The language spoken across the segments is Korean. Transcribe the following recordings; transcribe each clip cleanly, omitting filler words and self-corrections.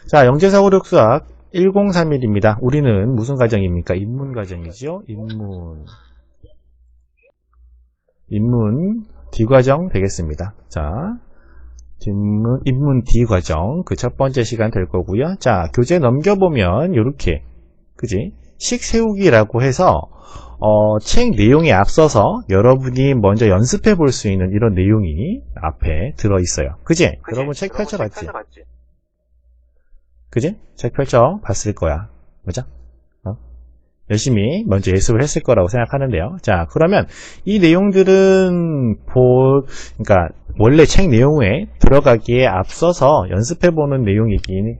자, 영재사고력 수학 1031입니다. 우리는 무슨 과정입니까? 인문 과정이죠. 인문 D과정 되겠습니다. 자, 인문 D과정 그 첫 번째 시간 될 거고요. 자, 교재 넘겨보면 요렇게 그지? 식 세우기라고 해서 책 내용에 앞서서 여러분이 먼저 연습해 볼 수 있는 이런 내용이 앞에 들어있어요. 그지? 여러분 책 펼쳐봤지? 그지? 책 펼쳐봤을 거야. 그죠? 열심히 먼저 예습을 했을 거라고 생각하는데요. 자, 그러면 이 내용들은 그러니까 원래 책 내용에 들어가기에 앞서서 연습해보는 내용이긴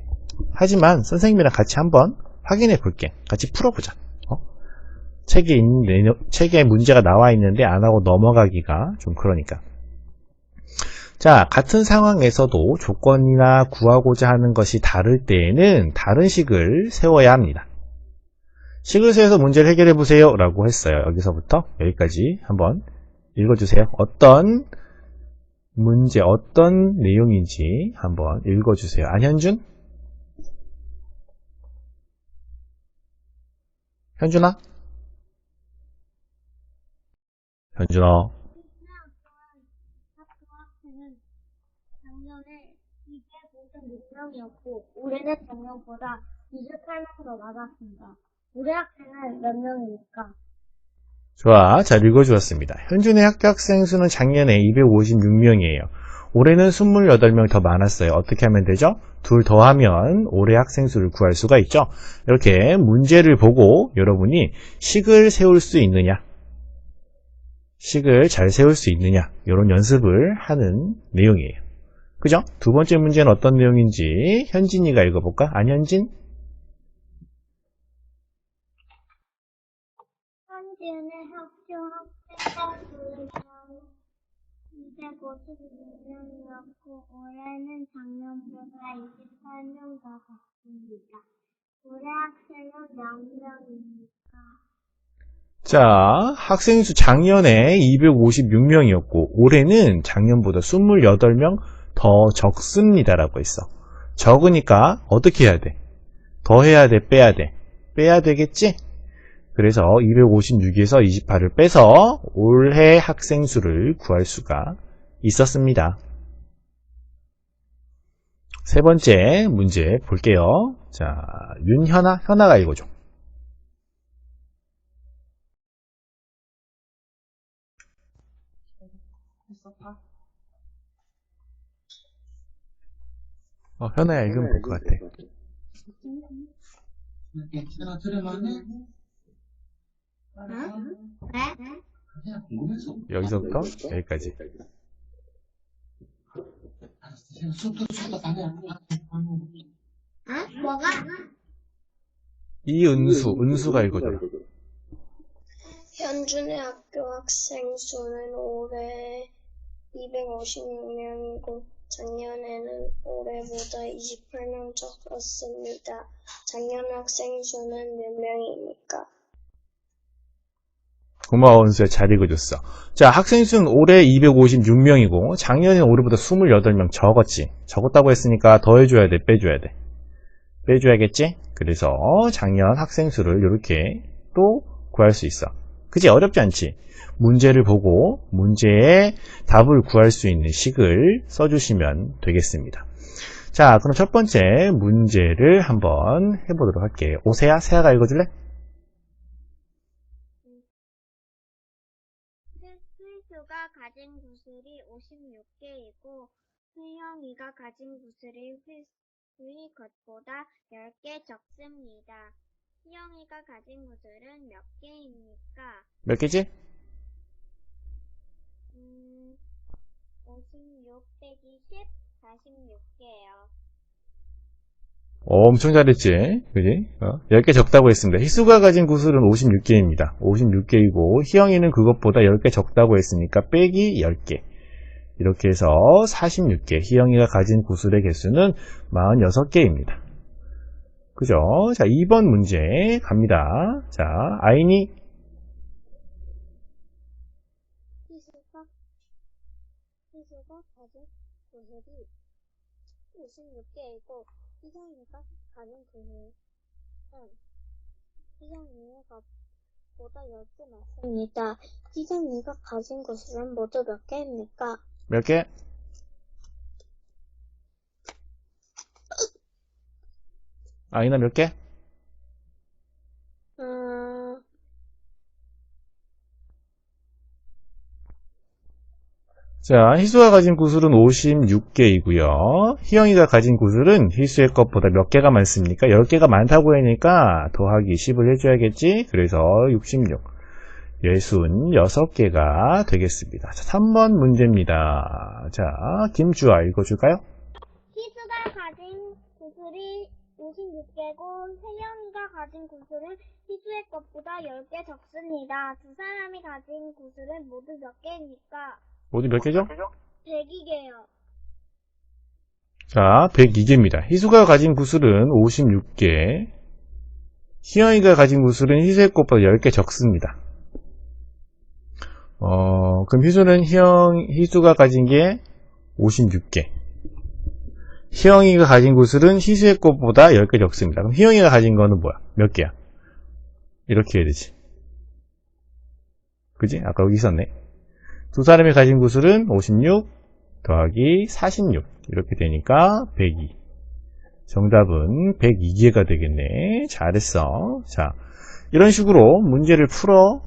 하지만 선생님이랑 같이 한번 확인해 볼게. 같이 풀어보자. 책에 문제가 나와 있는데 안 하고 넘어가기가 좀 그러니까. 자, 같은 상황에서도 조건이나 구하고자 하는 것이 다를 때에는 다른 식을 세워야 합니다. 식을 세워서 문제를 해결해 보세요 라고 했어요. 여기서부터 여기까지 한번 읽어주세요. 어떤 문제, 어떤 내용인지 한번 읽어주세요. 안현준? 현준아? 현준아? 작년에 256명이었고 올해는 작년보다 28명 더 많았습니다. 올해 학생은 몇 명입니까? 좋아. 잘 읽어주었습니다. 현준의 학교 학생 수는 작년에 256명이에요. 올해는 28명 더 많았어요. 어떻게 하면 되죠? 둘 더하면 올해 학생 수를 구할 수가 있죠. 이렇게 문제를 보고 여러분이 식을 세울 수 있느냐, 식을 잘 세울 수 있느냐, 이런 연습을 하는 내용이에요. 그죠? 두 번째 문제는 어떤 내용인지 현진이가 읽어볼까? 안현진? 현재는 학교 학생 수는 256명이었고 올해는 작년보다 28명 더 같습니다. 올해 학생은 몇 명입니까? 자, 학생 수 작년에 256명이었고 올해는 작년보다 28명 더 적습니다라고 했어. 적으니까 어떻게 해야 돼? 더 해야 돼? 빼야 돼? 빼야 되겠지? 그래서 256에서 28을 빼서 올해 학생 수를 구할 수가 있었습니다. 세 번째 문제 볼게요. 자, 현아가 읽어줘. 현아야 읽으면 될 것 같아. 여기서부터 여기까지. 뭐가? 은수가 읽어줘라. 현준의 학교 학생 수는 올해 256명이고 작년에는 올해보다 28명 적었습니다. 작년 학생 수는 몇 명입니까? 고마워, 은수야. 잘 읽어줬어. 자, 학생 수는 올해 256명이고 작년에는 올해보다 28명 적었지. 적었다고 했으니까 더해줘야 돼, 빼줘야 돼? 빼줘야겠지? 그래서 작년 학생 수를 이렇게 또 구할 수 있어. 그치? 어렵지 않지? 문제를 보고 문제의 답을 구할 수 있는 식을 써주시면 되겠습니다. 자, 그럼 첫 번째 문제를 한번 해보도록 할게요. 세아가 읽어줄래? 수희수가 가진 구슬이 56개이고 수영이가 가진 구슬이 수희 것보다 10개 적습니다. 수영이가 가진 구슬은 몇 개입니까? 몇 개지? 56 빼기 10, 46개예요. 엄청 잘했지? 그지? 10개 적다고 했습니다. 희수가 가진 구슬은 56개입니다. 56개이고 희영이는 그것보다 10개 적다고 했으니까 빼기 10개. 이렇게 해서 46개. 희영이가 가진 구슬의 개수는 46개입니다. 그죠? 자, 2번 문제 갑니다. 자, 아이니. 희수가 가진 구슬이 56개이고 희정이가 가진 구슬은 희정이가 보다 10개 많습니다. 희정이가 가진 구슬은 모두 몇 개입니까? 몇 개? 아이나 몇 개? 자, 희수가 가진 구슬은 56개이고요. 희영이가 가진 구슬은 희수의 것보다 몇 개가 많습니까? 10개가 많다고 하니까 더하기 10을 해줘야겠지? 그래서 66. 66개가 되겠습니다. 자, 3번 문제입니다. 자, 김주아 읽어줄까요? 희수가 가진 구슬이 56개고 혜영이가 가진 구슬은 희수의 것보다 10개 적습니다. 두 사람이 가진 구슬은 모두 몇 개입니까? 모두 몇 개죠? 102개요. 자, 102개입니다. 희수가 가진 구슬은 56개. 희영이가 가진 구슬은 희수의 것보다 10개 적습니다. 그럼 희수가 가진 게 56개. 희영이가 가진 구슬은 희수의 것보다 10개 적습니다. 그럼 희영이가 가진 거는 뭐야? 몇 개야? 이렇게 해야 되지. 그지? 아까 여기 있었네. 두 사람이 가진 구슬은 56 더하기 46. 이렇게 되니까 102. 정답은 102개가 되겠네. 잘했어. 자, 이런 식으로 문제를 풀어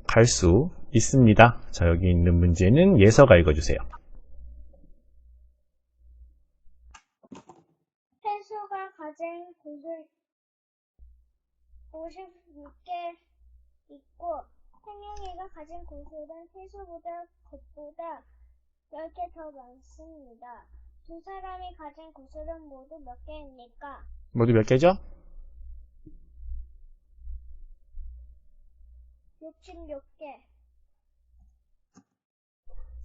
갈 수 있습니다. 자, 여기 있는 문제는 예서가 읽어주세요. 혜수가 가진 구슬 56개 있고 혜영이가 가진 구슬은 혜수보다 것보다 10개 더 많습니다. 두 사람이 가진 구슬은 모두 몇 개입니까? 모두 몇 개죠? 66개.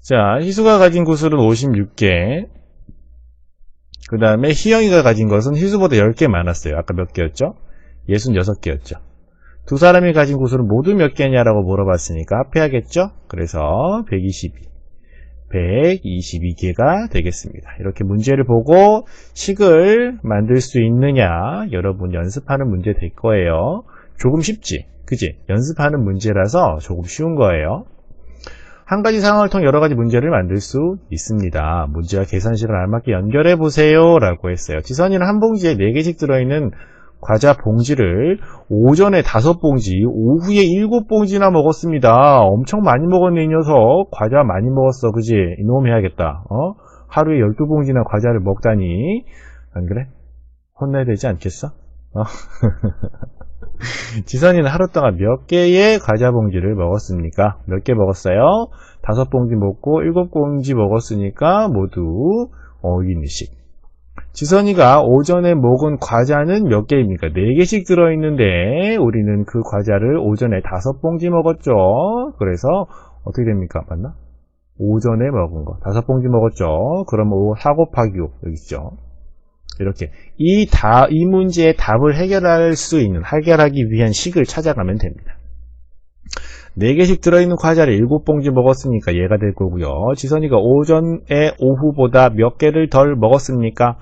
자, 희수가 가진 구슬은 56개. 그 다음에 희영이가 가진 것은 희수보다 10개 많았어요. 아까 몇 개였죠? 66개였죠. 두 사람이 가진 구슬은 모두 몇 개냐라고 물어봤으니까 합해야겠죠? 그래서 122개가 되겠습니다. 이렇게 문제를 보고 식을 만들 수 있느냐 여러분 연습하는 문제 될 거예요. 조금 쉽지? 그지? 연습하는 문제라서 조금 쉬운 거예요. 한 가지 상황을 통해 여러 가지 문제를 만들 수 있습니다. 문제와 계산식을 알맞게 연결해 보세요 라고 했어요. 지선이는 한 봉지에 4개씩 들어있는 과자 봉지를 오전에 5봉지, 오후에 7봉지나 먹었습니다. 엄청 많이 먹었네, 이 녀석. 과자 많이 먹었어, 그지? 이놈 해야겠다. 하루에 12봉지나 과자를 먹다니. 안 그래? 혼나야 되지 않겠어? 지선이는 하루 동안 몇 개의 과자 봉지를 먹었습니까? 몇 개 먹었어요? 5봉지 먹고 7봉지 먹었으니까 모두 2인씩. 지선이가 오전에 먹은 과자는 몇 개입니까? 4개씩 들어있는데 우리는 그 과자를 오전에 5봉지 먹었죠. 그래서 어떻게 됩니까? 맞나? 오전에 먹은 거 5봉지 먹었죠. 그럼 4 곱하기 5 여기 있죠. 이렇게 이 문제의 답을 해결하기 위한 식을 찾아가면 됩니다. 4개씩 들어있는 과자를 7봉지 먹었으니까 얘가 될 거고요. 지선이가 오전에 오후보다 몇 개를 덜 먹었습니까?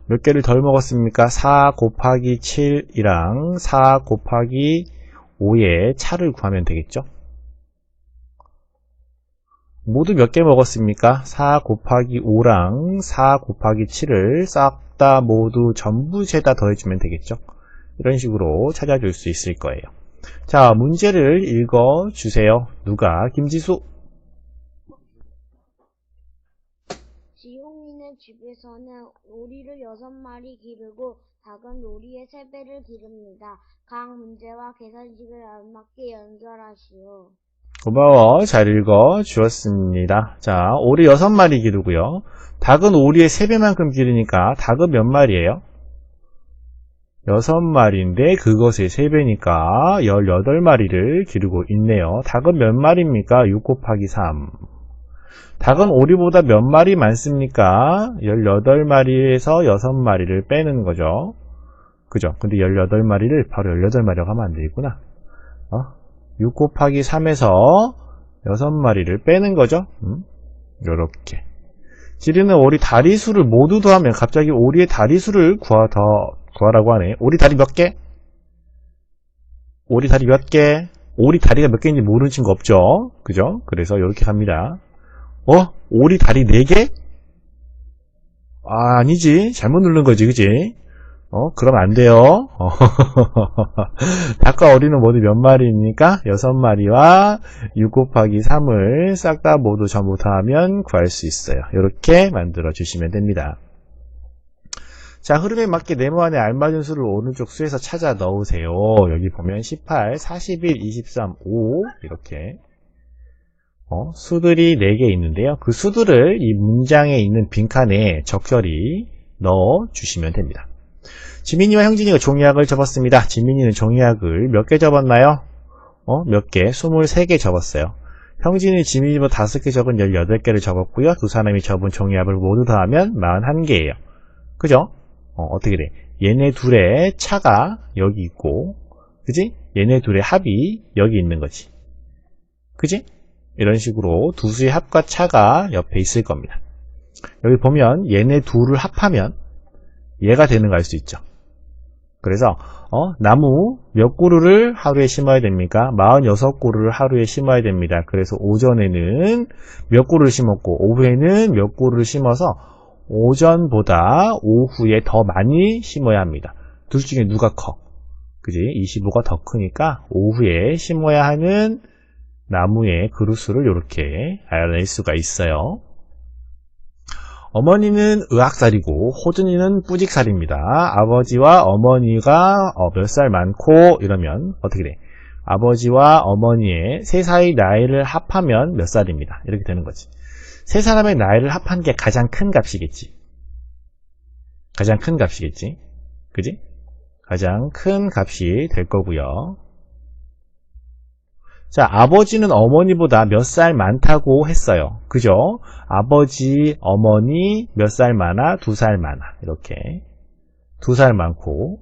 몇 개를 덜 먹었습니까? 4 곱하기 7이랑 4 곱하기 5의 차를 구하면 되겠죠? 모두 몇 개 먹었습니까? 4 곱하기 5랑 4 곱하기 7을 싹 다 모두 전부 죄다 더해주면 되겠죠? 이런 식으로 찾아줄 수 있을 거예요. 자, 문제를 읽어주세요. 누가? 김지수. 지용이네 집에서는 오리를 6마리 기르고 닭은 오리의 3배를 기릅니다. 각 문제와 계산식을 알맞게 연결하시오. 고마워. 잘 읽어주었습니다. 자, 오리 6마리 기르고요. 닭은 오리의 3배만큼 기르니까 닭은 몇 마리예요? 6마리인데 그것의 3배니까 18마리를 기르고 있네요. 닭은 몇 마리입니까? 6 곱하기 3. 닭은 오리보다 몇 마리 많습니까? 18마리에서 6마리를 빼는 거죠. 그죠? 근데 18마리를 바로 18마리라고 하면 안 되겠구나. 6 곱하기 3에서 6마리를 빼는 거죠. 요렇게. 지리는 오리 다리수를 모두 더하면 갑자기 오리의 다리수를 구하라고 하네. 오리 다리 몇 개? 오리 다리 몇 개? 오리 다리가 몇 개인지 모르는 친구 없죠? 그죠? 그래서 이렇게 갑니다. 오리 다리 4개? 아니지. 잘못 누른 거지, 그지? 그러면 안 돼요. 닭과 오리는 모두 몇 마리입니까? 6마리와 6 곱하기 3을 싹 다 모두 전부 더하면 구할 수 있어요. 이렇게 만들어 주시면 됩니다. 자, 흐름에 맞게 네모 안에 알맞은 수를 오른쪽 수에서 찾아 넣으세요. 여기 보면 18, 41, 23, 5 이렇게 수들이 4개 있는데요. 그 수들을 이 문장에 있는 빈칸에 적절히 넣어 주시면 됩니다. 지민이와 형진이가 종이학을 접었습니다. 지민이는 종이학을 몇 개 접었나요? 몇 개? 23개 접었어요. 형진이 지민이보다 5개 적은 18개를 접었고요. 두 사람이 접은 종이학을 모두 더하면 41개예요. 그죠? 어떻게 돼? 얘네 둘의 차가 여기 있고, 그지? 얘네 둘의 합이 여기 있는 거지. 그지? 이런 식으로 두 수의 합과 차가 옆에 있을 겁니다. 여기 보면 얘네 둘을 합하면 얘가 되는 거 알 수 있죠. 그래서 나무 몇 그루를 하루에 심어야 됩니까? 46그루를 하루에 심어야 됩니다. 그래서 오전에는 몇 그루를 심었고 오후에는 몇 그루를 심어서 오전보다 오후에 더 많이 심어야 합니다. 둘 중에 누가 커? 그지? 25가 더 크니까 오후에 심어야 하는 나무의 그루수를 이렇게 알아낼 수가 있어요. 어머니는 의학살이고 호준이는 뿌직살입니다. 아버지와 어머니가 몇 살 많고 이러면 어떻게 돼? 아버지와 어머니의 세 사이 나이를 합하면 몇 살입니다. 이렇게 되는 거지. 세 사람의 나이를 합한 게 가장 큰 값이겠지. 가장 큰 값이겠지. 그지? 가장 큰 값이 될 거고요. 자, 아버지는 어머니보다 몇 살 많다고 했어요. 그죠? 아버지, 어머니 몇 살 많아? 2살 많아. 이렇게 2살 많고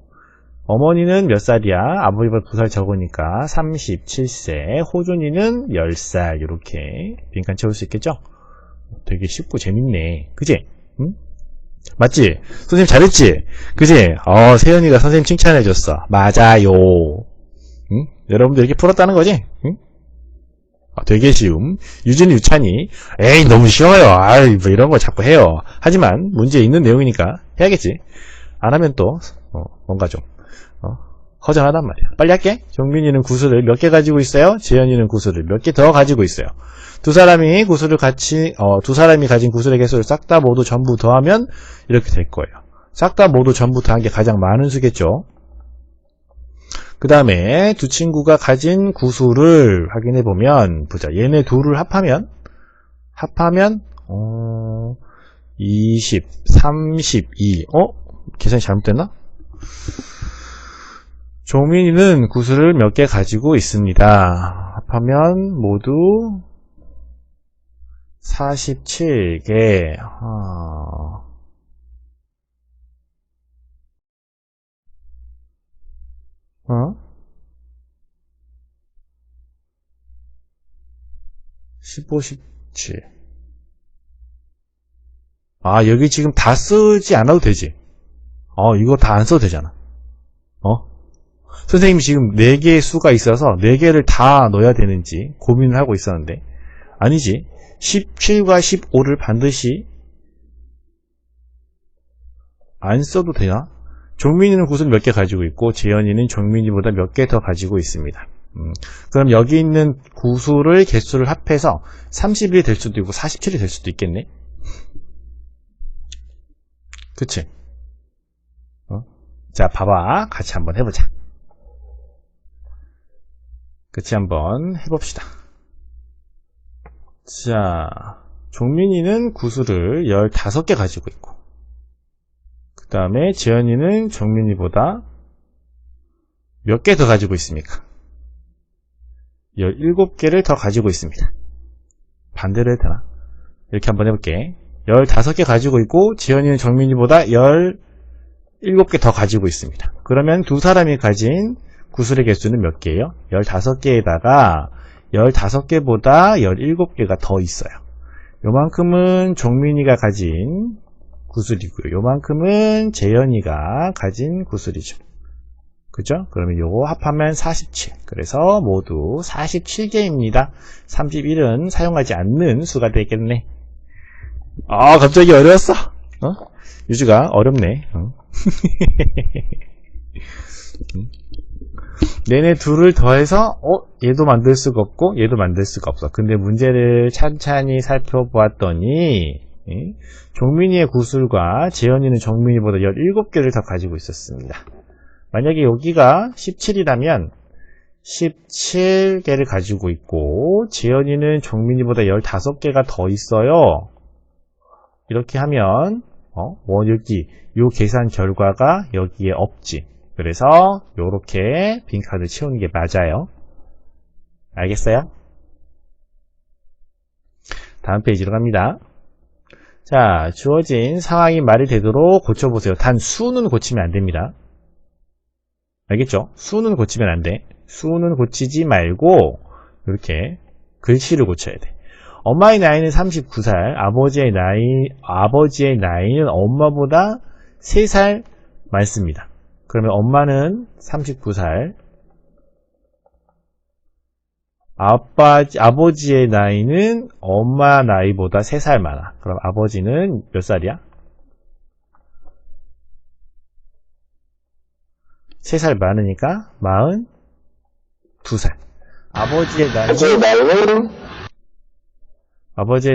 어머니는 몇 살이야? 아버지보다 2살 적으니까 37세. 호준이는 10살. 이렇게 빈칸 채울 수 있겠죠? 되게 쉽고 재밌네. 그지? 응? 맞지? 선생님 잘했지? 그지? 세연이가 선생님 칭찬해줬어. 맞아요. 응? 여러분들 이렇게 풀었다는 거지? 응? 되게 쉬움. 유진이, 유찬이, 에이, 너무 쉬워요. 아이, 뭐 이런 거 자꾸 해요. 하지만, 문제에 있는 내용이니까 해야겠지. 안 하면 또, 뭔가 좀, 허전하단 말이야. 빨리 할게. 종민이는 구슬을 몇 개 가지고 있어요? 재현이는 구슬을 몇 개 더 가지고 있어요. 두 사람이 가진 구슬의 개수를 싹 다 모두 전부 더하면 이렇게 될 거예요. 싹 다 모두 전부 더한 게 가장 많은 수겠죠. 그 다음에 두 친구가 가진 구수를 확인해 보면 보자. 얘네 둘을 합하면 20, 32. 계산이 잘못됐나? 종민이는 구슬을 몇 개 가지고 있습니다. 합하면 모두 47개. 15, 17. 여기 지금 다 쓰지 않아도 되지. 이거 다 안 써도 되잖아. 선생님이 지금 4개의 수가 있어서 4개를 다 넣어야 되는지 고민을 하고 있었는데, 아니지. 17과 15를 반드시 안 써도 되나? 종민이는 구슬 몇 개 가지고 있고 재현이는 종민이보다 몇 개 더 가지고 있습니다. 그럼 여기 있는 구슬의 개수를 합해서 30이 될 수도 있고 47이 될 수도 있겠네. 그치? 자, 봐봐. 같이 한번 해보자. 같이 한번 해봅시다. 자, 종민이는 구슬을 15개 가지고 있고, 그 다음에 재현이는 종민이보다 몇 개 더 가지고 있습니까? 17개를 더 가지고 있습니다. 반대로 해도 되나? 이렇게 한번 해볼게. 15개 가지고 있고 재현이는 종민이보다 17개 더 가지고 있습니다. 그러면 두 사람이 가진 구슬의 개수는 몇 개예요? 15개에다가 15개보다 17개가 더 있어요. 요만큼은 종민이가 가진 구슬이고요. 요만큼은 재현이가 가진 구슬이죠. 그죠? 그러면 요거 합하면 47. 그래서 모두 47개입니다. 31은 사용하지 않는 수가 되겠네. 아, 갑자기 어려웠어. 유주가 어렵네. 얘네 둘을 더해서 얘도 만들 수가 없고 얘도 만들 수가 없어. 근데 문제를 찬찬히 살펴보았더니 종민이의 구슬과 재현이는 종민이보다 17개를 더 가지고 있었습니다. 만약에 여기가 17이라면 17개를 가지고 있고 재현이는 종민이보다 15개가 더 있어요. 이렇게 하면 여기 요 계산 결과가 여기에 없지. 그래서 요렇게 빈칸을 채우는 게 맞아요. 알겠어요? 다음 페이지로 갑니다. 자, 주어진 상황이 말이 되도록 고쳐보세요. 단 수는 고치면 안 됩니다. 알겠죠? 수는 고치면 안 돼. 수는 고치지 말고 이렇게 글씨를 고쳐야 돼. 엄마의 나이는 39살, 아버지의 나이는 엄마보다 3살 많습니다. 그러면 엄마는 39살, 아버지의 나이는 엄마 나이보다 3살 많아. 그럼 아버지는 몇 살이야? 3살 많으니까 42살. 아버지의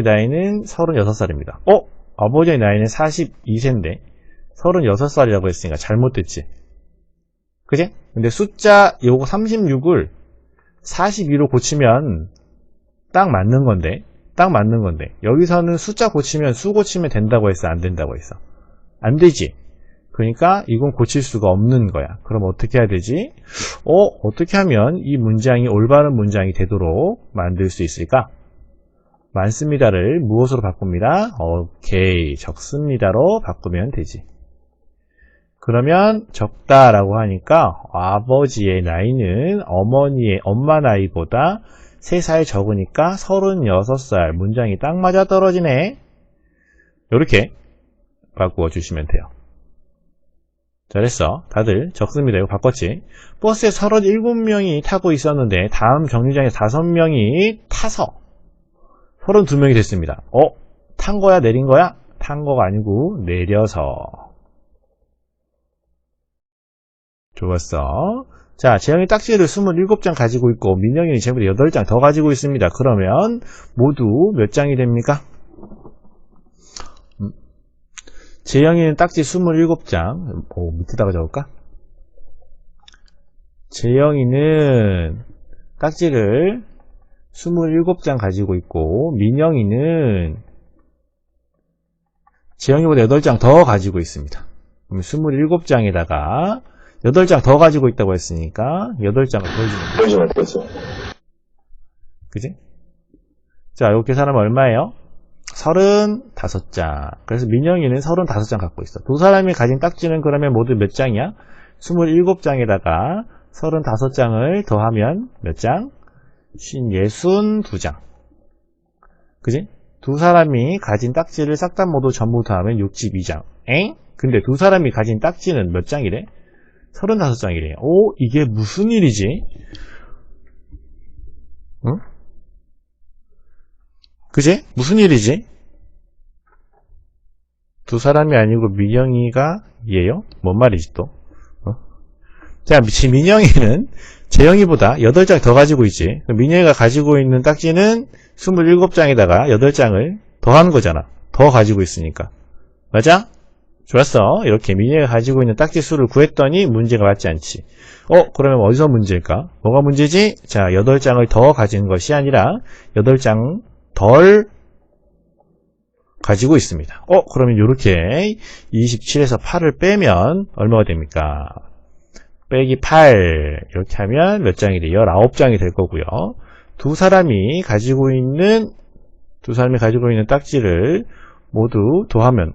나이는 36살입니다. 아버지의 나이는 42세인데 36살이라고 했으니까 잘못됐지. 그지? 근데 숫자 요거 36을 42로 고치면 딱 맞는 건데 여기서는 숫자 고치면 수 고치면 된다고 했어? 안 된다고 했어? 안 되지. 그러니까 이건 고칠 수가 없는 거야. 그럼 어떻게 해야 되지? 어떻게 하면 이 문장이 올바른 문장이 되도록 만들 수 있을까? 많습니다를 무엇으로 바꿉니다? 오케이, 적습니다로 바꾸면 되지. 그러면 적다라고 하니까 아버지의 나이는 엄마 나이보다 3살 적으니까 36살. 문장이 딱 맞아 떨어지네. 이렇게 바꾸어 주시면 돼요. 잘했어. 다들 적습니다. 이거 바꿨지? 버스에 37명이 타고 있었는데 다음 정류장에 5명이 타서 32명이 됐습니다. 탄 거야? 내린 거야? 탄 거가 아니고 내려서. 좋았어. 자, 재영이 딱지를 27장 가지고 있고 민영이는 쟤보다 8장 더 가지고 있습니다. 그러면 모두 몇 장이 됩니까? 재영이는 딱지 27장. 밑에다가 적을까? 재영이는 딱지를 27장 가지고 있고 민영이는 재영이보다 8장 더 가지고 있습니다. 그럼 27장에다가 8장 더 가지고 있다고 했으니까 8장을 더해주면 되죠. 그지? 자, 이렇게 계산하면 얼마예요? 35장. 그래서 민영이는 35장 갖고 있어. 두 사람이 가진 딱지는 그러면 모두 몇 장이야? 27장에다가 35장을 더하면 몇 장? 62장. 그지? 두 사람이 가진 딱지를 싹 다 모두 전부 더하면 62장. 근데 두 사람이 가진 딱지는 몇 장이래? 35장이래. 이게 무슨 일이지? 응? 그지? 무슨 일이지? 두 사람이 아니고 민영이가 얘요? 뭔 말이지 또? 자, 민영이는 재영이보다 8장 더 가지고 있지. 민영이가 가지고 있는 딱지는 27장에다가 8장을 더하는 거잖아. 더 가지고 있으니까. 맞아? 좋았어. 이렇게 민영이가 가지고 있는 딱지 수를 구했더니 문제가 맞지 않지. 그러면 어디서 문제일까? 뭐가 문제지? 자, 8장을 더 가진 것이 아니라 8장 덜 가지고 있습니다. 그러면 이렇게 27에서 8을 빼면 얼마가 됩니까? 빼기 8 이렇게 하면 몇 장이 돼? 19장이 될 거고요. 두 사람이 가지고 있는 딱지를 모두 더하면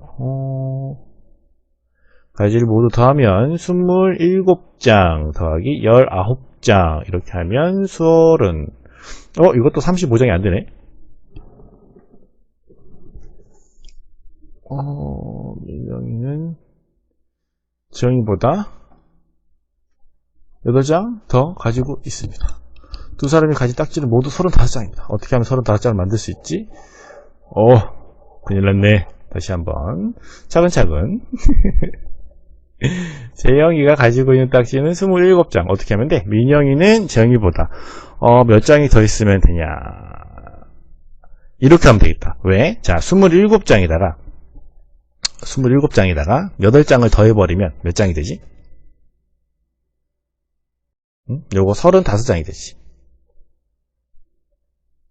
가지를 모두 더하면 27장 더하기 19장 이렇게 하면 수월은 이것도 35장이 안 되네. 민영이는 지영이보다 8장 더 가지고 있습니다. 두 사람이 가진 딱지는 모두 35장입니다. 어떻게 하면 35장을 만들 수 있지? 큰일 났네. 다시 한번 차근차근. 재영이가 가지고 있는 딱지는 27장. 어떻게 하면 돼? 민영이는 재영이보다 몇 장이 더 있으면 되냐? 이렇게 하면 되겠다. 왜? 자, 27장에다가 8장을 더해버리면 몇 장이 되지? 요거 35장이 되지.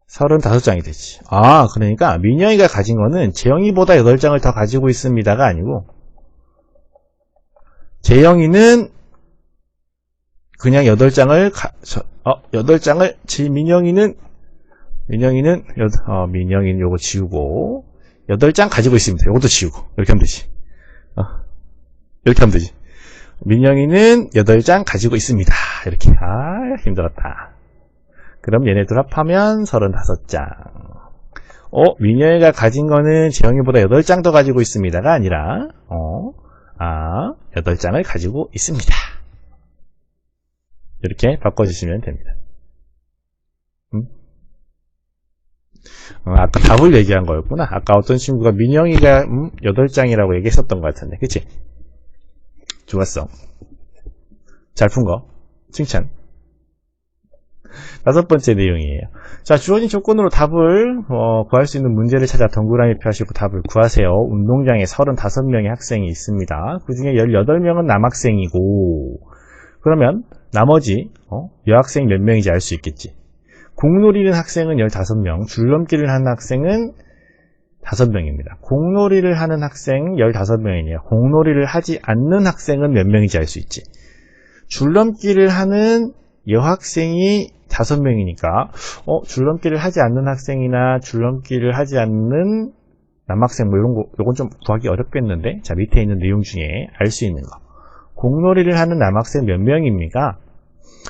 35장이 되지. 그러니까 민영이가 가진 거는 재영이보다 8장을 더 가지고 있습니다가 아니고, 재영이는 그냥 8장을 8장을 민영이는 요거 지우고 8장 가지고 있습니다. 요것도 지우고 이렇게 하면 되지. 이렇게 하면 되지. 민영이는 8장 가지고 있습니다. 이렇게. 힘들었다. 그럼 얘네들 합하면 35장. 민영이가 가진 거는 재영이보다 8장 더 가지고 있습니다가 아니라 8장을 가지고 있습니다. 이렇게 바꿔주시면 됩니다. 아까 답을 얘기한 거였구나. 아까 어떤 친구가 민영이가 8장이라고 얘기했었던 것 같은데, 그치? 좋았어. 잘 푼 거. 칭찬. 5번째 내용이에요. 자, 주어진 조건으로 답을 구할 수 있는 문제를 찾아 동그라미 펴시고 답을 구하세요. 운동장에 35명의 학생이 있습니다. 그 중에 18명은 남학생이고, 그러면 나머지 여학생이 몇 명인지 알 수 있겠지. 공놀이를 학생은 15명, 줄넘기를 하는 학생은 5명입니다. 공놀이를 하는 학생 15명이네요. 공놀이를 하지 않는 학생은 몇 명인지 알 수 있지. 줄넘기를 하는 여학생이 5명이니까 줄넘기를 하지 않는 학생이나 줄넘기를 하지 않는 남학생 뭐 이런 거, 요건 좀 구하기 어렵겠는데, 자, 밑에 있는 내용 중에 알 수 있는 거. 공놀이를 하는 남학생 몇 명입니까?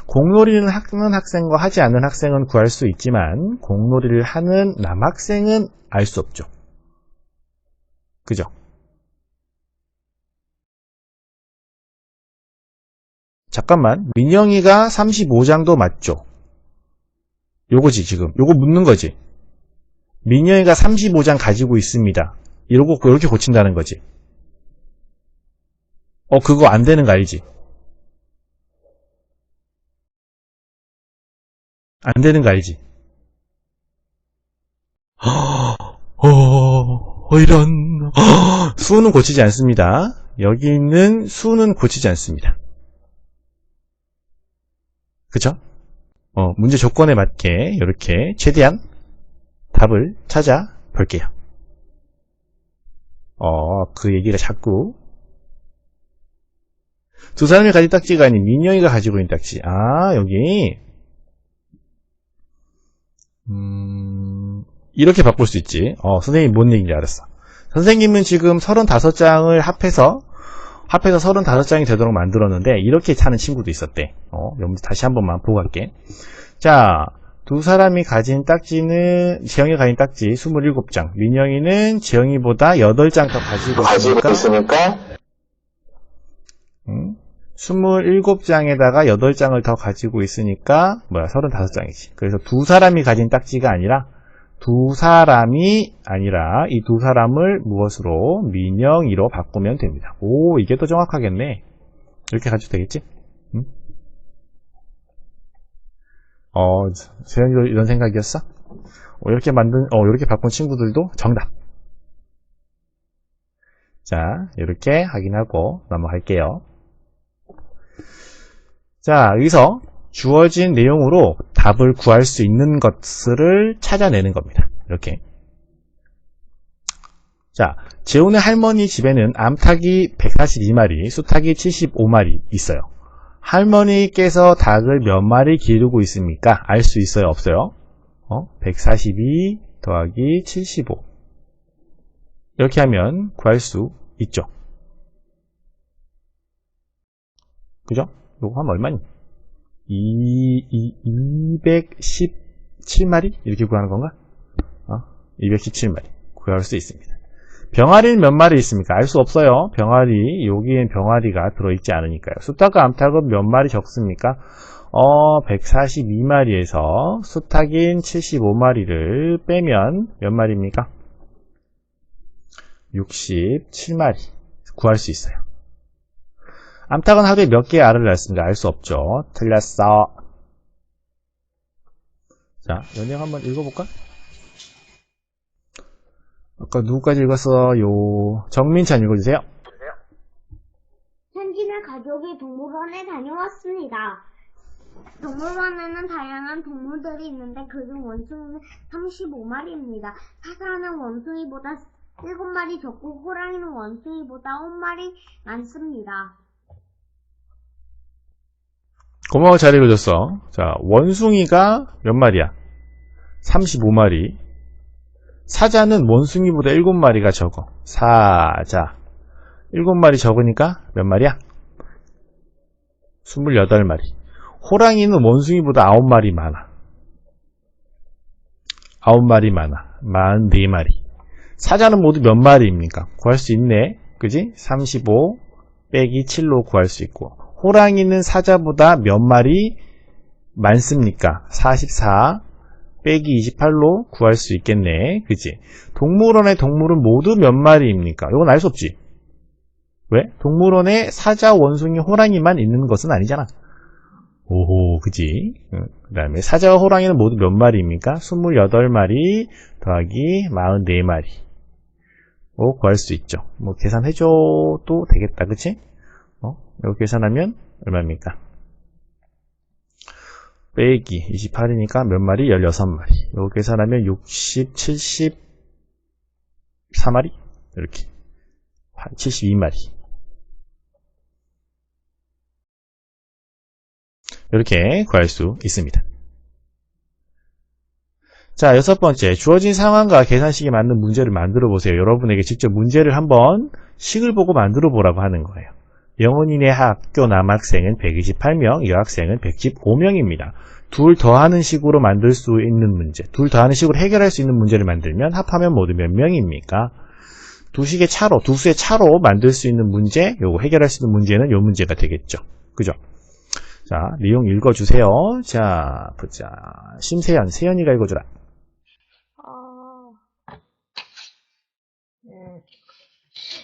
공놀이를 하는 학생과 하지 않는 학생은 구할 수 있지만 공놀이를 하는 남학생은 알 수 없죠. 그죠? 잠깐만, 민영이가 35장도 맞죠? 요거지, 지금. 요거 묻는 거지. 민영이가 35장 가지고 있습니다. 이렇게 고친다는 거지. 그거 안 되는 거 알지? 안 되는 거 알지? 이런. 수는 고치지 않습니다. 여기 있는 수는 고치지 않습니다. 그쵸? 문제 조건에 맞게 이렇게 최대한 답을 찾아 볼게요. 그 얘기가 자꾸 두 사람이 가진 딱지가 아닌 민영이가 가지고 있는 딱지. 여기 이렇게 바꿀 수 있지. 선생님이 뭔 얘기인지 알았어. 선생님은 지금 35장을 합해서 35장이 되도록 만들었는데 이렇게 차는 친구도 있었대. 다시 한 번만 보고 갈게. 자, 두 사람이 가진 딱지는 재영이가 가진 딱지 27장, 민영이는 재영이보다 8장 더 가지고 있으니까 27장에다가 8장을 더 가지고 있으니까 35장이지. 그래서 두 사람이 가진 딱지가 아니라 이 두 사람을 무엇으로? 민영이로 바꾸면 됩니다. 이게 더 정확하겠네. 이렇게 가지고 되겠지? 재현이도 이런 생각이었어? 이렇게 바꾼 친구들도 정답. 자, 이렇게 확인하고 넘어갈게요. 자, 여기서 주어진 내용으로 답을 구할 수 있는 것을 찾아내는 겁니다. 이렇게. 자, 재훈의 할머니 집에는 암탉이 142마리, 수탉이 75마리 있어요. 할머니께서 닭을 몇 마리 기르고 있습니까? 알 수 있어요? 없어요? 142 더하기 75. 이렇게 하면 구할 수 있죠. 그죠? 요거 하면 얼마니? 217마리? 이렇게 구하는 건가? 217마리 구할 수 있습니다. 병아리는 몇 마리 있습니까? 알 수 없어요. 병아리, 여기엔 병아리가 들어있지 않으니까요. 수탉과 암탉은 몇 마리 적습니까? 142마리에서 수탉인 75마리를 빼면 몇 마리입니까? 67마리 구할 수 있어요. 암탉은 하루에 몇 개의 알을 낳습니까? 알 수 없죠. 틀렸어. 자, 연영 한번 읽어볼까? 아까 누구까지 읽었어요? 정민찬 읽어주세요. 현진의 가족이 동물원에 다녀왔습니다. 동물원에는 다양한 동물들이 있는데 그중 원숭이는 35마리입니다. 사자는 원숭이보다 7마리 적고 호랑이는 원숭이보다 9마리 많습니다. 고마워, 잘 읽어줬어. 자, 원숭이가 몇 마리야? 35마리. 사자는 원숭이보다 7마리가 적어. 사자. 7마리 적으니까 몇 마리야? 28마리. 호랑이는 원숭이보다 9마리 많아. 9마리 많아. 44마리. 사자는 모두 몇 마리입니까? 구할 수 있네. 그지? 35 빼기 7로 구할 수 있고. 호랑이는 사자보다 몇 마리 많습니까? 44 빼기 28로 구할 수 있겠네. 그지? 동물원의 동물은 모두 몇 마리입니까? 이건 알 수 없지. 왜? 동물원에 사자, 원숭이, 호랑이만 있는 것은 아니잖아. 오호, 그지? 그 다음에 사자와 호랑이는 모두 몇 마리입니까? 28마리 더하기 44마리. 구할 수 있죠. 뭐 계산해줘도 되겠다. 그치? 이거 계산하면 얼마입니까? 빼기 28이니까 몇 마리? 16마리. 이거 계산하면 60, 74마리? 이렇게 72마리. 이렇게 구할 수 있습니다. 자, 6번째. 주어진 상황과 계산식에 맞는 문제를 만들어 보세요. 여러분에게 직접 문제를 한번 식을 보고 만들어 보라고 하는 거예요. 영훈이네 학교 남학생은 128명, 여학생은 115명입니다. 둘 더하는 식으로 만들 수 있는 문제, 둘 더하는 식으로 해결할 수 있는 문제를 만들면 합하면 모두 몇 명입니까? 두 식의 차로, 두 수의 차로 만들 수 있는 문제, 요거 해결할 수 있는 문제는 요 문제가 되겠죠. 그죠? 자, 내용 읽어주세요. 자, 보자. 심세연, 세연이가 읽어주라.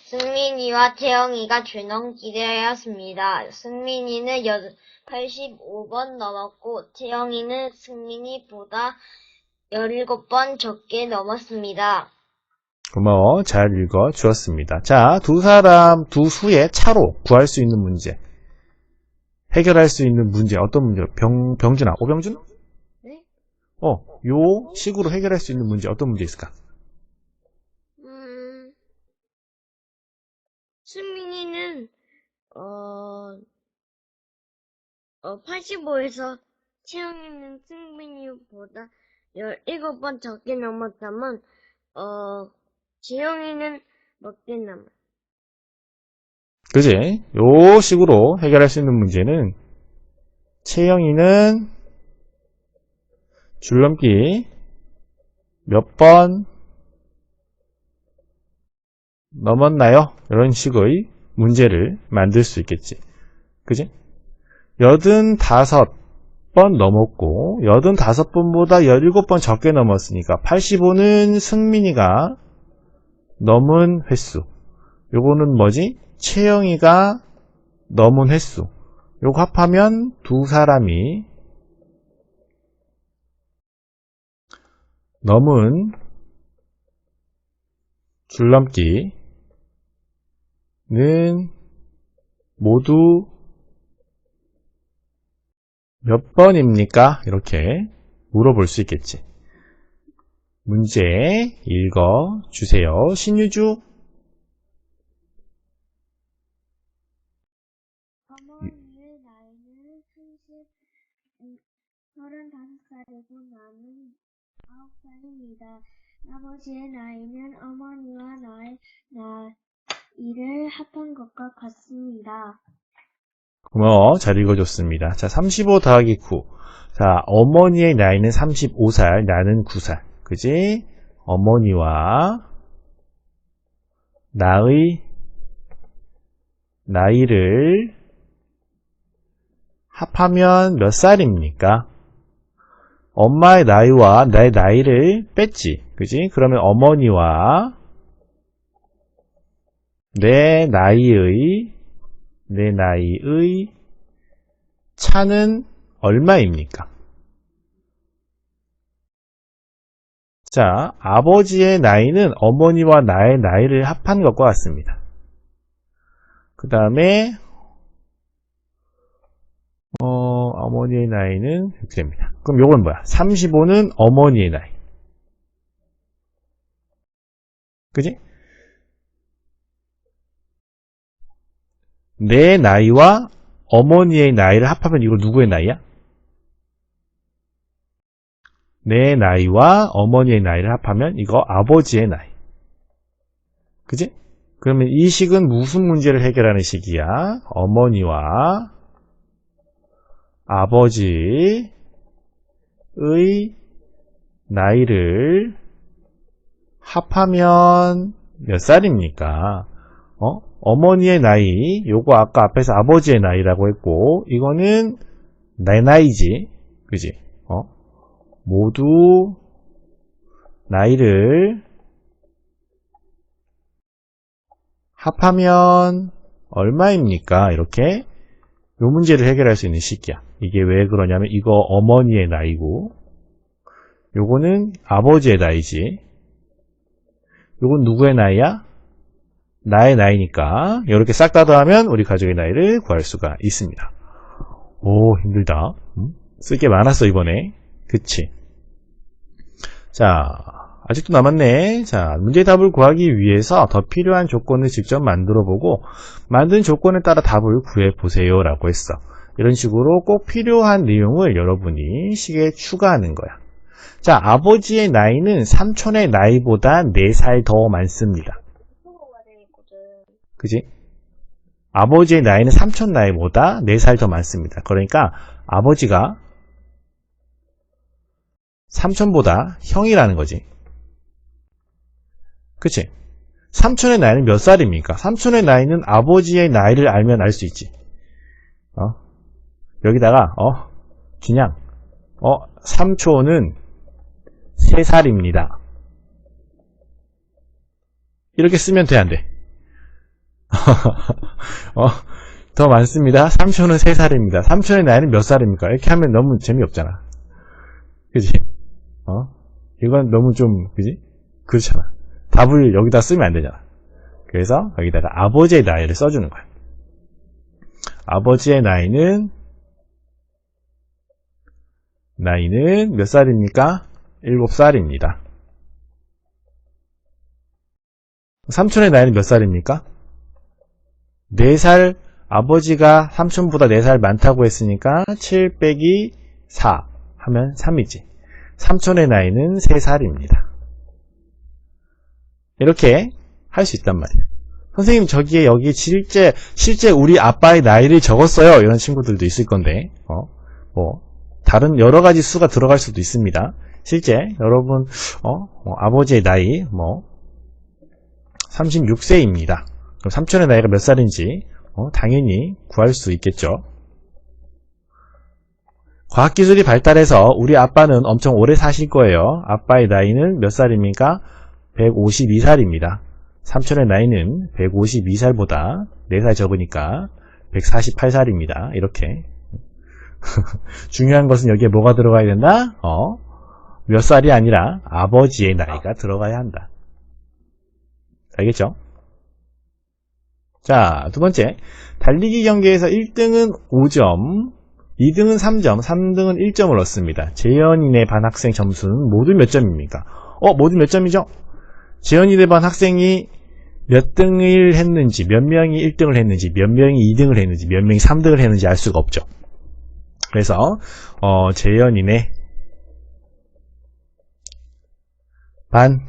승민이와 태영이가 줄넘기를 승민이는 85번 넘었고 태영이는 승민이보다 17번 적게 넘었습니다. 고마워. 잘 읽어 주었습니다. 자, 두 수의 차로 구할 수 있는 문제. 해결할 수 있는 문제. 어떤 문제? 병준아, 오병준? 네? 요 식으로 해결할 수 있는 문제. 어떤 문제 있을까? 승민이는 85에서 태영이는 승민이보다 17번 적게 넘었다면 지영이는 몇 개 남아? 그지? 요 식으로 해결할 수 있는 문제는 채영이는 줄넘기 몇 번 넘었나요? 이런 식의 문제를 만들 수 있겠지. 그지? 85번 넘었고 85번보다 17번 적게 넘었으니까 85는 승민이가 넘은 횟수. 요거는 뭐지? 채영이가 넘은 횟수. 요거 합하면 두 사람이 넘은 줄넘기는 모두 몇 번입니까? 이렇게 물어볼 수 있겠지. 문제 읽어주세요. 신유주. 어머니의 나이는 35살이고 나는 9살입니다. 아버지의 나이는 어머니와 나의 나이를 합한 것과 같습니다. 고마워. 잘 읽어줬습니다. 자, 35 더하기 9. 자, 어머니의 나이는 35살, 나는 9살. 그지? 어머니와 나의 나이를 합하면 몇 살입니까? 엄마의 나이와 나의 나이를 뺐지. 그지? 그러면 어머니와 내 나이의 차는 얼마입니까? 자, 아버지의 나이는 어머니와 나의 나이를 합한 것과 같습니다. 그 다음에 어머니의 나이는 이렇게 됩니다. 그럼 요건 뭐야? 35는 어머니의 나이. 그지? 내 나이와 어머니의 나이를 합하면 이거 누구의 나이야? 내 나이와 어머니의 나이를 합하면 이거 아버지의 나이. 그지? 그러면 이 식은 무슨 문제를 해결하는 식이야? 어머니와 아버지의 나이를 합하면 몇 살입니까? 어머니의 나이, 요거 아까 앞에서 아버지의 나이라고 했고, 이거는 내 나이지. 그지? 모두 나이를 합하면 얼마입니까? 이렇게 요 문제를 해결할 수 있는 식이야. 이게 왜 그러냐면 이거 어머니의 나이고 요거는 아버지의 나이지. 요건 누구의 나이야? 나의 나이니까 이렇게 싹 다 더하면 우리 가족의 나이를 구할 수가 있습니다. 오, 힘들다. 쓸 게 많았어 이번에. 그치? 자, 아직도 남았네. 자, 문제의 답을 구하기 위해서 더 필요한 조건을 직접 만들어보고 만든 조건에 따라 답을 구해보세요 라고 했어. 이런 식으로 꼭 필요한 내용을 여러분이 식에 추가하는 거야. 자, 아버지의 나이는 삼촌의 나이보다 4살 더 많습니다. 그지? 아버지의 나이는 삼촌 나이보다 4살 더 많습니다. 그러니까 아버지가 삼촌보다 형이라는 거지. 그치? 삼촌의 나이는 몇 살입니까? 삼촌의 나이는 아버지의 나이를 알면 알 수 있지. 여기다가 그냥 삼촌은 3살입니다. 이렇게 쓰면 돼, 안 돼? 더 많습니다. 삼촌은 3살입니다. 삼촌의 나이는 몇 살입니까? 이렇게 하면 너무 재미없잖아. 그지? 이건 너무 좀, 그지? 그렇잖아. 답을 여기다 쓰면 안 되잖아. 그래서 여기다가 아버지의 나이를 써주는 거야. 아버지의 나이는 몇 살입니까? 7살입니다. 삼촌의 나이는 몇 살입니까? 4살, 아버지가 삼촌보다 4살 많다고 했으니까 7 빼기 4 하면 3이지. 삼촌의 나이는 3살입니다. 이렇게 할 수 있단 말이에요. 선생님 저기에 여기 실제 우리 아빠의 나이를 적었어요. 이런 친구들도 있을 건데 다른 여러 가지 수가 들어갈 수도 있습니다. 실제 여러분 아버지의 나이 36세입니다. 그럼 삼촌의 나이가 몇 살인지 당연히 구할 수 있겠죠. 과학기술이 발달해서 우리 아빠는 엄청 오래 사실 거예요. 아빠의 나이는 몇 살입니까? 152살입니다. 삼촌의 나이는 152살보다 4살 적으니까 148살입니다. 이렇게. 중요한 것은 여기에 뭐가 들어가야 된다? 몇 살이 아니라 아버지의 나이가 들어가야 한다. 알겠죠? 자, 두 번째. 달리기 경기에서 1등은 5점, 2등은 3점, 3등은 1점을 얻습니다. 재현이네 반 학생 점수는 모두 몇 점입니까? 모두 몇 점이죠? 재현이네 반 학생이 몇 등을 했는지, 몇 명이 1등을 했는지, 몇 명이 2등을 했는지, 몇 명이 3등을 했는지 알 수가 없죠. 그래서 재현이네 반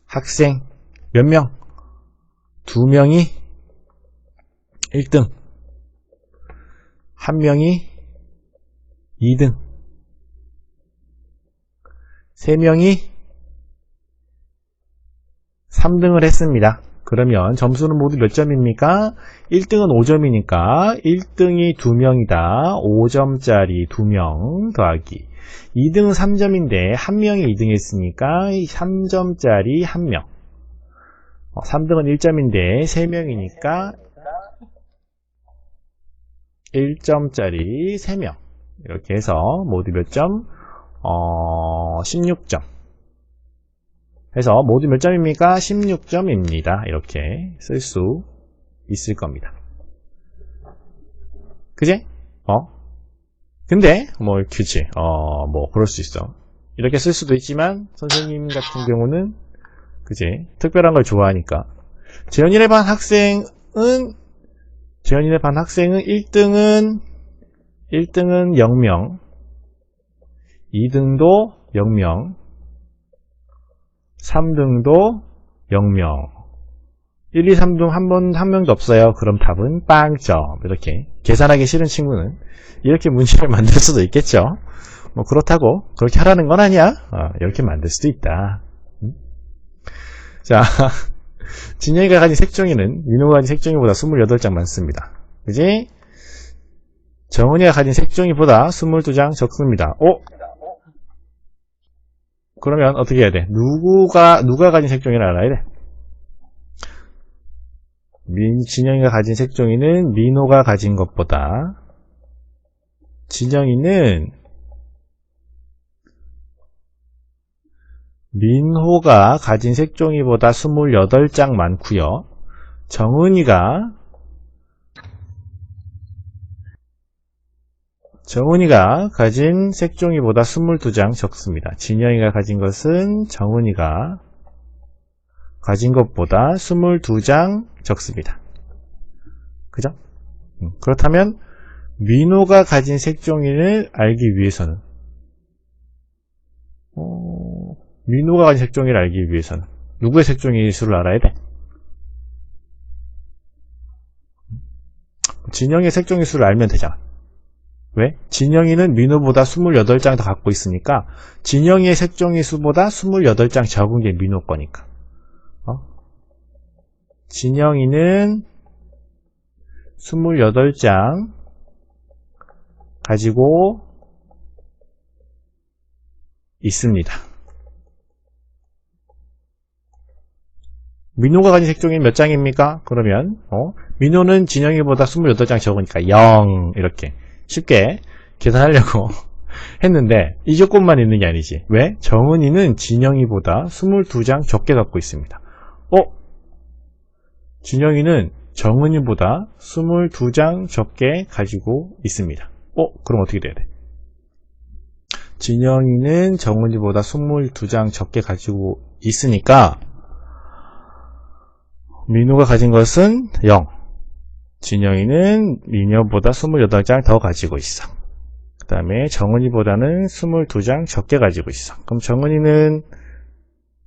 학생 몇 명? 2명이 1등, 1명이 2등, 3명이 3등을 했습니다. 그러면 점수는 모두 몇 점입니까? 1등은 5점이니까 1등이 2명이다. 5점짜리 2명 더하기 2등은 3점인데 1명이 2등 했으니까 3점짜리 1명. 3등은 1점인데 3명이니까 1점짜리 3명. 이렇게 해서 모두 몇 점? 16점. 해서 모두 몇 점입니까? 16점입니다. 이렇게 쓸 수 있을 겁니다. 그지? 근데 그치. 그럴 수 있어. 이렇게 쓸 수도 있지만 선생님 같은 경우는 그지? 특별한 걸 좋아하니까. 재현이네 반 학생은 1등은 0명, 2등도 0명, 3등도 0명, 1, 2, 3등 한 명도 없어요. 그럼 답은 빵점. 이렇게 계산하기 싫은 친구는 이렇게 문제를 만들 수도 있겠죠. 그렇다고 그렇게 하라는 건 아니야. 이렇게 만들 수도 있다. 자, 진영이가 가진 색종이는 민호가 가진 색종이보다 28장 많습니다. 그지? 정은이가 가진 색종이보다 22장 적습니다. 그러면 어떻게 해야 돼? 누가 가진 색종이를 알아야 돼? 진영이가 가진 색종이는 민호가 가진 것보다 진영이는 민호가 가진 색종이보다 28장 많고요. 정은이가 가진 색종이보다 22장 적습니다. 진영이가 가진 것은 정은이가 가진 것보다 22장 적습니다. 그죠? 그렇다면 민호가 가진 색종이를 알기 위해서는 민호가 가진 색종이를 알기 위해서는 누구의 색종이 수를 알아야 돼? 진영의 색종이 수를 알면 되잖아. 왜? 진영이는 민호보다 28장 더 갖고 있으니까 진영이의 색종이 수보다 28장 적은 게 민호 거니까. 진영이는 28장 가지고 있습니다. 민호가 가진 색종이 몇 장입니까? 그러면 민호는 진영이보다 28장 적으니까 0 이렇게 쉽게 계산하려고 했는데 이 조건만 있는 게 아니지. 왜? 정은이는 진영이보다 22장 적게 갖고 있습니다. 진영이는 정은이보다 22장 적게 가지고 있습니다. 그럼 어떻게 돼야 돼? 진영이는 정은이보다 22장 적게 가지고 있으니까 민호가 가진 것은 0. 진영이는 민호보다 28장 더 가지고 있어. 그 다음에 정은이보다는 22장 적게 가지고 있어. 그럼 정은이는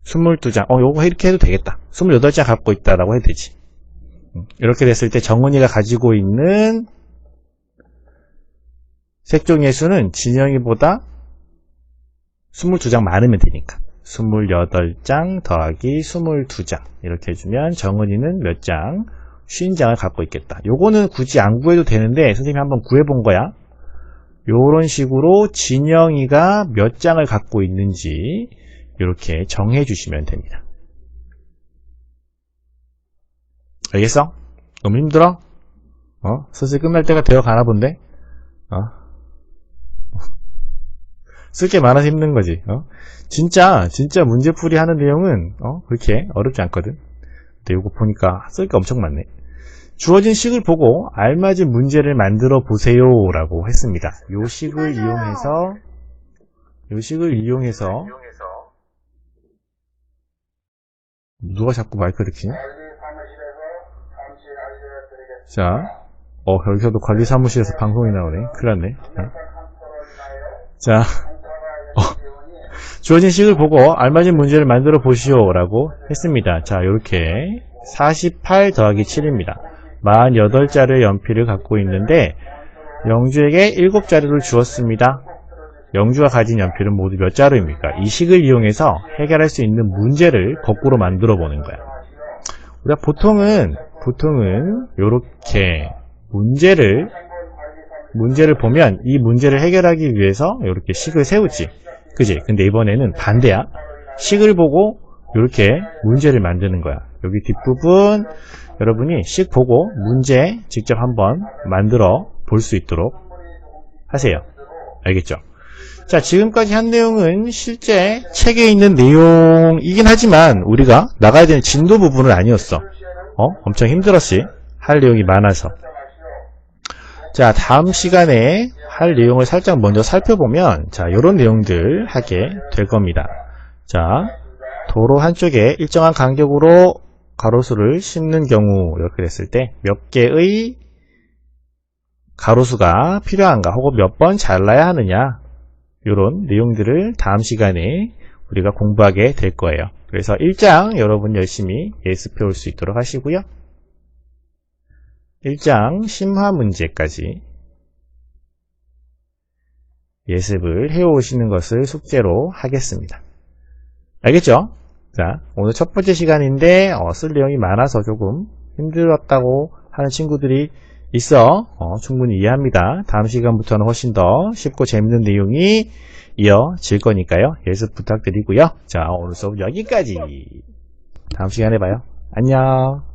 22장, 요거 이렇게 해도 되겠다. 28장 갖고 있다라고 해도 되지. 이렇게 됐을 때 정은이가 가지고 있는 색종이의 수는 진영이보다 22장 많으면 되니까 28장 더하기 22장 이렇게 해주면 정은이는 몇 장? 50장을 갖고 있겠다. 요거는 굳이 안 구해도 되는데 선생님이 한번 구해본 거야. 요런 식으로 진영이가 몇 장을 갖고 있는지 이렇게 정해 주시면 됩니다. 알겠어? 너무 힘들어? 슬슬 끝날 때가 되어 가나 본데? 쓸 게 많아서 힘든 거지. 진짜 문제풀이 하는 내용은 그렇게 어렵지 않거든. 근데 이거 보니까 쓸 게 엄청 많네. 주어진 식을 보고 알맞은 문제를 만들어 보세요 라고 했습니다. 요 식을 이용해서 누가 자꾸 마이크를 켜냐? 자, 여기서도 관리사무실에서 방송이 나오네. 큰일 났네. 자, 주어진 식을 보고 알맞은 문제를 만들어 보시오 라고 했습니다. 자, 이렇게 48 더하기 7입니다. 48자루의 연필을 갖고 있는데 영주에게 7자루를 주었습니다. 영주가 가진 연필은 모두 몇 자루입니까? 이 식을 이용해서 해결할 수 있는 문제를 거꾸로 만들어 보는 거야. 우리가 보통은 요렇게 문제를 보면 이 문제를 해결하기 위해서 이렇게 식을 세우지. 그지? 근데 이번에는 반대야. 식을 보고 이렇게 문제를 만드는 거야. 여기 뒷부분 여러분이 식 보고 문제 직접 한번 만들어 볼 수 있도록 하세요. 알겠죠? 자, 지금까지 한 내용은 실제 책에 있는 내용이긴 하지만 우리가 나가야 되는 진도 부분은 아니었어. 엄청 힘들었지. 할 내용이 많아서. 자, 다음 시간에 할 내용을 살짝 먼저 살펴보면, 자, 요런 내용들 하게 될 겁니다. 자, 도로 한쪽에 일정한 간격으로 가로수를 심는 경우, 이렇게 됐을 때, 몇 개의 가로수가 필요한가, 혹은 몇 번 잘라야 하느냐, 요런 내용들을 다음 시간에 우리가 공부하게 될 거예요. 그래서 1장 여러분 열심히 예습해 올 수 있도록 하시고요. 1장 심화 문제까지 예습을 해오시는 것을 숙제로 하겠습니다. 알겠죠? 자, 오늘 첫 번째 시간인데 쓸 내용이 많아서 조금 힘들었다고 하는 친구들이 있어. 충분히 이해합니다. 다음 시간부터는 훨씬 더 쉽고 재밌는 내용이 이어질 거니까요. 예습 부탁드리고요. 자, 오늘 수업 여기까지. 다음 시간에 봐요. 안녕.